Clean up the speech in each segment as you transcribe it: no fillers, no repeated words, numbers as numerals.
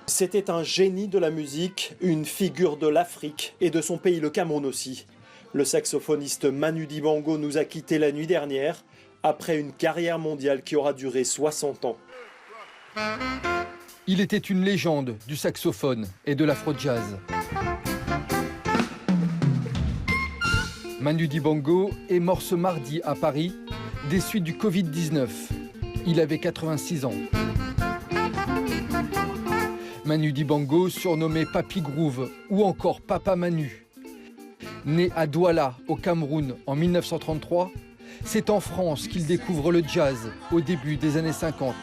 C'était un génie de la musique, une figure de l'Afrique et de son pays, le Cameroun aussi. Le saxophoniste Manu Dibango nous a quittés la nuit dernière, après une carrière mondiale qui aura duré 60 ans. Il était une légende du saxophone et de l'afro-jazz. Manu Dibango est mort ce mardi à Paris des suites du Covid-19. Il avait 86 ans. Manu Dibango, surnommé Papy Groove ou encore Papa Manu. Né à Douala, au Cameroun, en 1933, c'est en France qu'il découvre le jazz au début des années 50.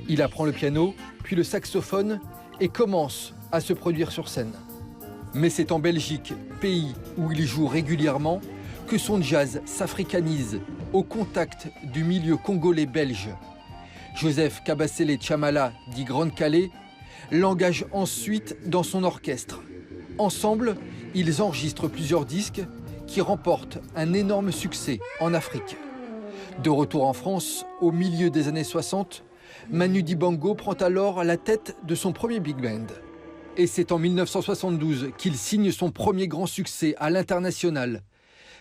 Il apprend le piano, puis le saxophone et commence à se produire sur scène. Mais c'est en Belgique, pays où il joue régulièrement, que son jazz s'africanise au contact du milieu congolais belge. Joseph Kabasele Chamala, dit Grande Calais, l'engage ensuite dans son orchestre. Ensemble, ils enregistrent plusieurs disques qui remportent un énorme succès en Afrique. De retour en France, au milieu des années 60, Manu Dibango prend alors la tête de son premier big band. Et c'est en 1972 qu'il signe son premier grand succès à l'international,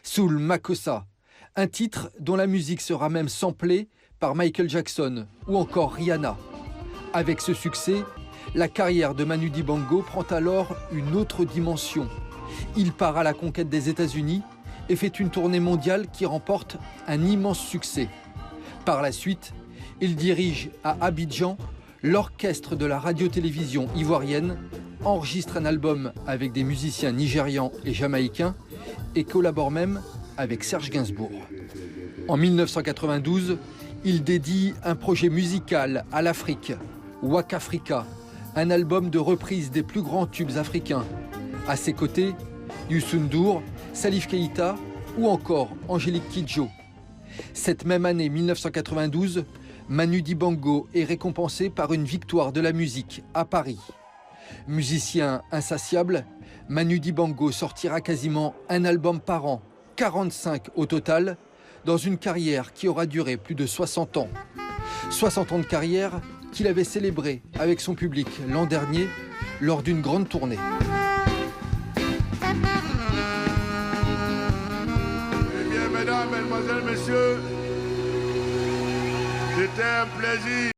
Soul Makossa, un titre dont la musique sera même samplée par Michael Jackson ou encore Rihanna. Avec ce succès, la carrière de Manu Dibango prend alors une autre dimension. Il part à la conquête des États-Unis et fait une tournée mondiale qui remporte un immense succès. Par la suite, il dirige à Abidjan l'orchestre de la radio-télévision ivoirienne, enregistre un album avec des musiciens nigérians et jamaïcains et collabore même avec Serge Gainsbourg. En 1992, il dédie un projet musical à l'Afrique, Waka Africa, un album de reprise des plus grands tubes africains. À ses côtés, Youssou N'Dour, Salif Keïta ou encore Angélique Kidjo. Cette même année 1992, Manu Dibango est récompensé par une victoire de la musique à Paris. Musicien insatiable, Manu Dibango sortira quasiment un album par an, 45 au total, dans une carrière qui aura duré plus de 60 ans. 60 ans de carrière qu'il avait célébré avec son public l'an dernier lors d'une grande tournée. Eh bien, mesdames, mesdemoiselles, messieurs, c'était un plaisir.